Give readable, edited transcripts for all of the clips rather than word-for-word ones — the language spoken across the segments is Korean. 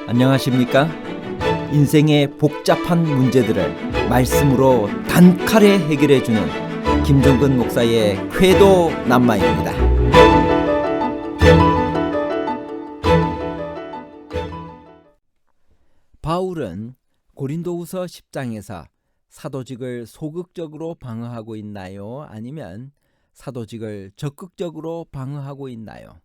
안녕하십니까? 인생의 복잡한 문제들을 말씀으로 단칼에 해결해주는 김종근 목사의 쾌도 남마입니다. 바울은 고린도후서 10장에서 사도직을 소극적으로 방어하고 있나요? 아니면 사도직을 적극적으로 방어하고 있나요?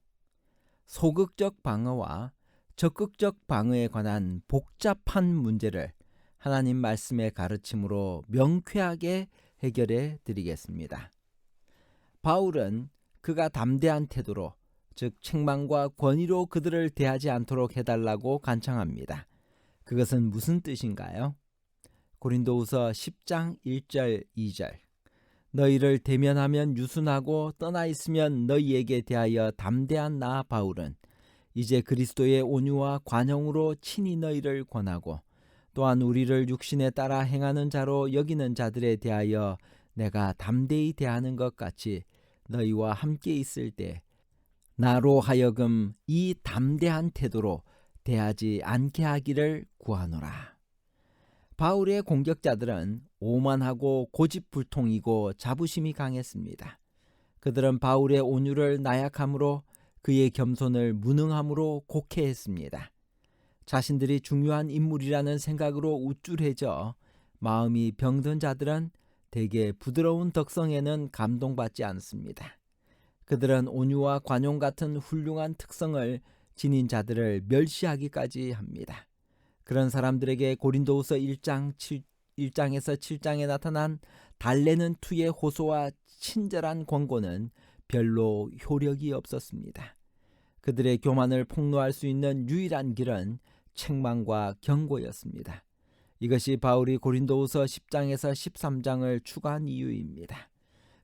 소극적 방어와 적극적 방어에 관한 복잡한 문제를 하나님 말씀의 가르침으로 명쾌하게 해결해 드리겠습니다. 바울은 그가 담대한 태도로, 즉 책망과 권위로 그들을 대하지 않도록 해달라고 간청합니다. 그것은 무슨 뜻인가요? 고린도후서 10장 1절 2절 너희를 대면하면 유순하고 떠나 있으면 너희에게 대하여 담대한 나 바울은 이제 그리스도의 온유와 관용으로 친히 너희를 권하고 또한 우리를 육신에 따라 행하는 자로 여기는 자들에 대하여 내가 담대히 대하는 것 같이 너희와 함께 있을 때 나로 하여금 이 담대한 태도로 대하지 않게 하기를 구하노라. 바울의 공격자들은 오만하고 고집불통이고 자부심이 강했습니다. 그들은 바울의 온유를 나약함으로 그의 겸손을 무능함으로 곡해했습니다. 자신들이 중요한 인물이라는 생각으로 우쭐해져 마음이 병든 자들은 대개 부드러운 덕성에는 감동받지 않습니다. 그들은 온유와 관용 같은 훌륭한 특성을 지닌 자들을 멸시하기까지 합니다. 그런 사람들에게 고린도후서 1장에서 7장에 나타난 달래는 투의 호소와 친절한 권고는 별로 효력이 없었습니다. 그들의 교만을 폭로할 수 있는 유일한 길은 책망과 경고였습니다. 이것이 바울이 고린도후서 10장에서 13장을 추가한 이유입니다.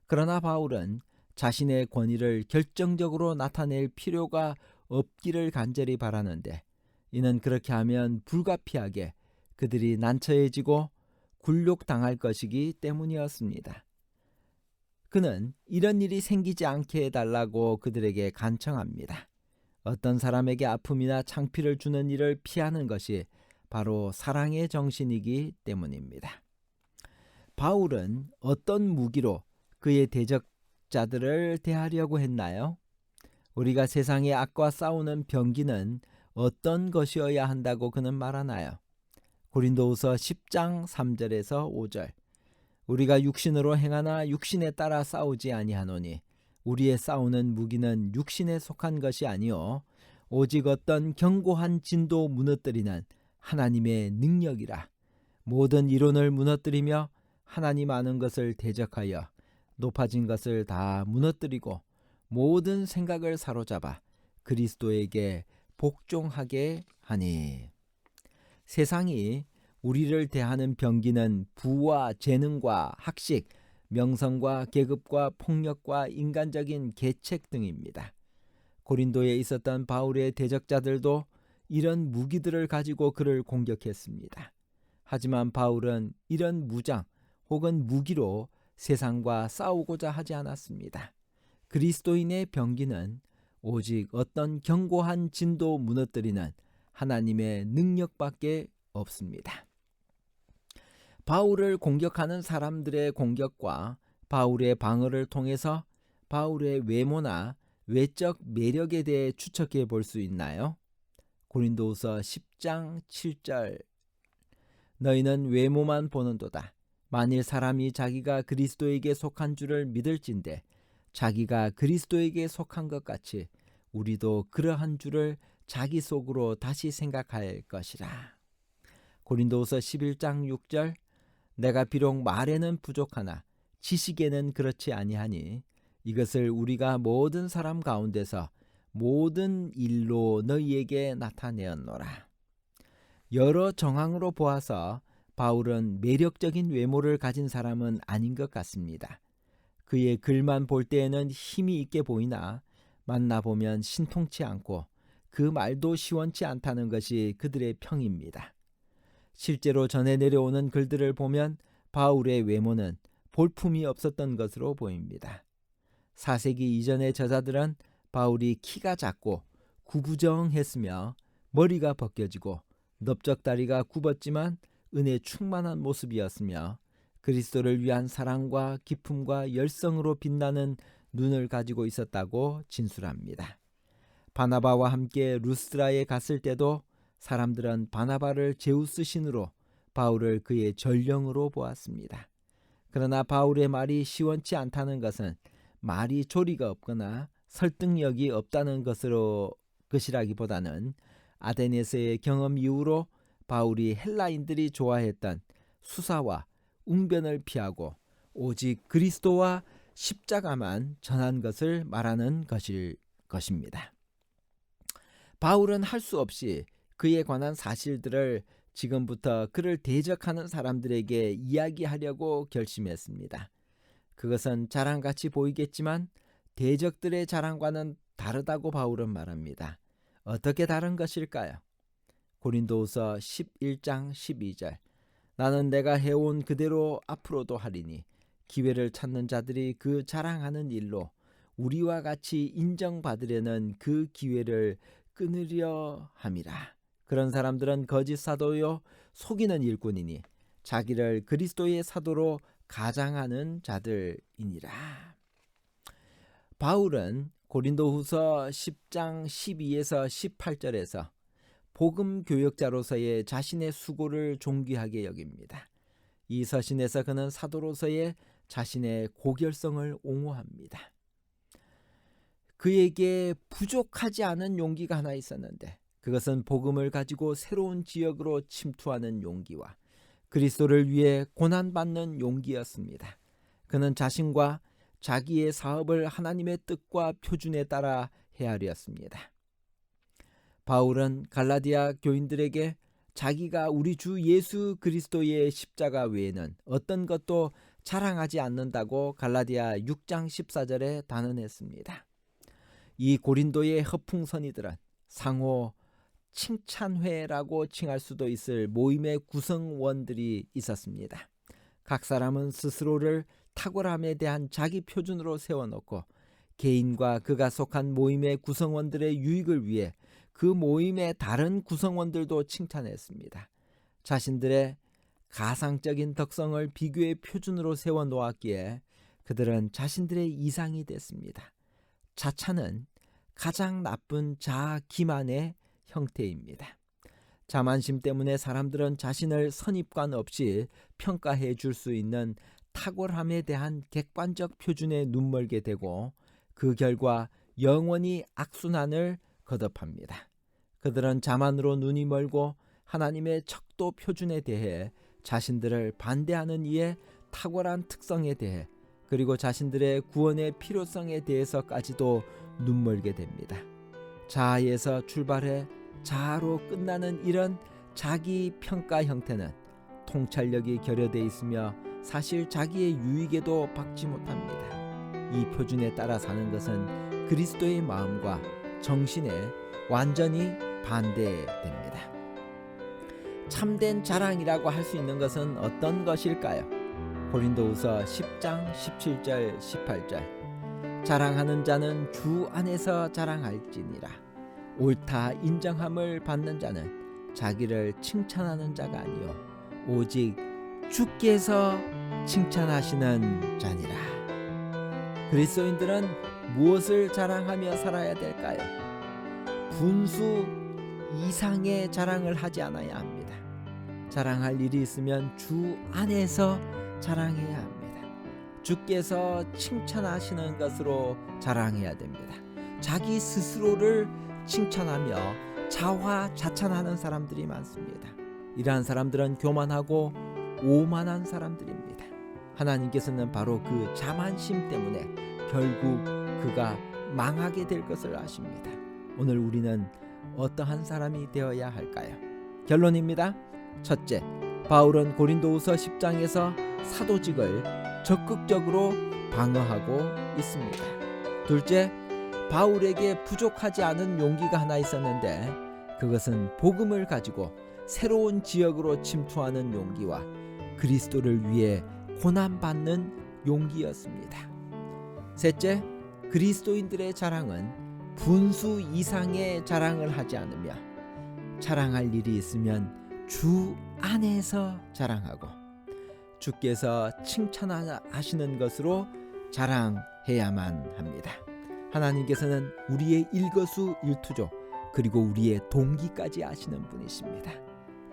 그러나 바울은 자신의 권위를 결정적으로 나타낼 필요가 없기를 간절히 바라는데 이는 그렇게 하면 불가피하게 그들이 난처해지고 굴욕당할 것이기 때문이었습니다. 그는 이런 일이 생기지 않게 해달라고 그들에게 간청합니다. 어떤 사람에게 아픔이나 창피를 주는 일을 피하는 것이 바로 사랑의 정신이기 때문입니다. 바울은 어떤 무기로 그의 대적자들을 대하려고 했나요? 우리가 세상의 악과 싸우는 병기는 어떤 것이어야 한다고 그는 말하나요? 고린도후서 10장 3절에서 5절 우리가 육신으로 행하나 육신에 따라 싸우지 아니하노니 우리의 싸우는 무기는 육신에 속한 것이 아니요 오직 어떤 견고한 진도 무너뜨리는 하나님의 능력이라. 모든 이론을 무너뜨리며 하나님 아는 것을 대적하여 높아진 것을 다 무너뜨리고 모든 생각을 사로잡아 그리스도에게 복종하게 하니. 세상이 우리를 대하는 병기는 부와 재능과 학식, 명성과 계급과 폭력과 인간적인 계책 등입니다. 고린도에 있었던 바울의 대적자들도 이런 무기들을 가지고 그를 공격했습니다. 하지만 바울은 이런 무장 혹은 무기로 세상과 싸우고자 하지 않았습니다. 그리스도인의 병기는 오직 어떤 견고한 진도 무너뜨리는 하나님의 능력밖에 없습니다. 바울을 공격하는 사람들의 공격과 바울의 방어를 통해서 바울의 외모나 외적 매력에 대해 추측해 볼 수 있나요? 고린도후서 10장 7절 너희는 외모만 보는도다. 만일 사람이 자기가 그리스도에게 속한 줄을 믿을진대 자기가 그리스도에게 속한 것 같이 우리도 그러한 줄을 자기 속으로 다시 생각할 것이라. 고린도후서 11장 6절 내가 비록 말에는 부족하나 지식에는 그렇지 아니하니 이것을 우리가 모든 사람 가운데서 모든 일로 너희에게 나타내었노라. 여러 정황으로 보아서 바울은 매력적인 외모를 가진 사람은 아닌 것 같습니다. 그의 글만 볼 때에는 힘이 있게 보이나 만나보면 신통치 않고 그 말도 시원치 않다는 것이 그들의 평입니다. 실제로 전해 내려오는 글들을 보면 바울의 외모는 볼품이 없었던 것으로 보입니다. 4세기 이전의 저자들은 바울이 키가 작고 구부정했으며 머리가 벗겨지고 넓적다리가 굽었지만 은혜 충만한 모습이었으며 그리스도를 위한 사랑과 기쁨과 열성으로 빛나는 눈을 가지고 있었다고 진술합니다. 바나바와 함께 루스드라에 갔을 때도 사람들은 바나바를 제우스 신으로, 바울을 그의 전령으로 보았습니다. 그러나 바울의 말이 시원치 않다는 것은 말이 조리가 없거나 설득력이 없다는 것이라기보다는 아테네에서의 경험 이후로 바울이 헬라인들이 좋아했던 수사와 웅변을 피하고 오직 그리스도와 십자가만 전한 것을 말하는 것일 것입니다. 바울은 할 수 없이 그에 관한 사실들을 지금부터 그를 대적하는 사람들에게 이야기하려고 결심했습니다. 그것은 자랑같이 보이겠지만 대적들의 자랑과는 다르다고 바울은 말합니다. 어떻게 다른 것일까요? 고린도후서 11장 12절, 나는 내가 해온 그대로 앞으로도 하리니 기회를 찾는 자들이 그 자랑하는 일로 우리와 같이 인정받으려는 그 기회를 끊으려 함이라. 그런 사람들은 거짓 사도요 속이는 일꾼이니 자기를 그리스도의 사도로 가장하는 자들이니라. 바울은 고린도후서 10장 12에서 18절에서 복음 교역자로서의 자신의 수고를 존귀하게 여깁니다. 이 서신에서 그는 사도로서의 자신의 고결성을 옹호합니다. 그에게 부족하지 않은 용기가 하나 있었는데 그것은 복음을 가지고 새로운 지역으로 침투하는 용기와 그리스도를 위해 고난받는 용기였습니다. 그는 자신과 자기의 사업을 하나님의 뜻과 표준에 따라 헤아렸습니다. 바울은 갈라디아 교인들에게 자기가 우리 주 예수 그리스도의 십자가 외에는 어떤 것도 자랑하지 않는다고 갈라디아 6장 14절에 단언했습니다. 이 고린도의 허풍선이들은 상호 칭찬회라고 칭할 수도 있을 모임의 구성원들이 있었습니다. 각 사람은 스스로를 탁월함에 대한 자기 표준으로 세워놓고 개인과 그가 속한 모임의 구성원들의 유익을 위해 그 모임의 다른 구성원들도 칭찬했습니다. 자신들의 가상적인 덕성을 비교의 표준으로 세워놓았기에 그들은 자신들의 이상이 됐습니다. 자찬은 가장 나쁜 자아 기만의 형태입니다. 자만심 때문에 사람들은 자신을 선입관 없이 평가해 줄 수 있는 탁월함에 대한 객관적 표준에 눈멀게 되고 그 결과 영원히 악순환을 거듭합니다. 그들은 자만으로 눈이 멀고 하나님의 척도 표준에 대해 자신들을 반대하는 이의 탁월한 특성에 대해 그리고 자신들의 구원의 필요성에 대해서까지도 눈멀게 됩니다. 자아에서 출발해 자아로 끝나는 이런 자기 평가 형태는 통찰력이 결여돼 있으며 사실 자기의 유익에도 박지 못합니다. 이 표준에 따라 사는 것은 그리스도의 마음과 정신에 완전히 반대됩니다. 참된 자랑이라고 할 수 있는 것은 어떤 것일까요? 고린도후서 10장 17절 18절, 자랑하는 자는 주 안에서 자랑할지니라. 옳다 인정함을 받는 자는 자기를 칭찬하는 자가 아니요 오직 주께서 칭찬하시는 자니라. 그리스도인들은 무엇을 자랑하며 살아야 될까요? 분수 이상의 자랑을 하지 않아야 합니다. 자랑할 일이 있으면 주 안에서 자랑해야 합니다. 주께서 칭찬하시는 것으로 자랑해야 됩니다. 자기 스스로를 칭찬하며 자화자찬하는 사람들이 많습니다. 이러한 사람들은 교만하고 오만한 사람들입니다. 하나님께서는 바로 그 자만심 때문에 결국 그가 망하게 될 것을 아십니다. 오늘 우리는 어떠한 사람이 되어야 할까요? 결론입니다. 첫째, 바울은 고린도후서 10장에서 사도직을 적극적으로 방어하고 있습니다. 둘째, 바울에게 부족하지 않은 용기가 하나 있었는데 그것은 복음을 가지고 새로운 지역으로 침투하는 용기와 그리스도를 위해 고난받는 용기였습니다. 셋째, 그리스도인들의 자랑은 분수 이상의 자랑을 하지 않으며 자랑할 일이 있으면 주 안에서 자랑하고 주께서 칭찬하시는 것으로 자랑해야만 합니다. 하나님께서는 우리의 일거수일투족 그리고 우리의 동기까지 아시는 분이십니다.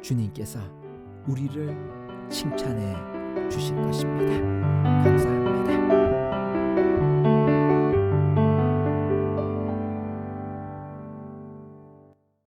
주님께서 우리를 칭찬해 주실 것입니다.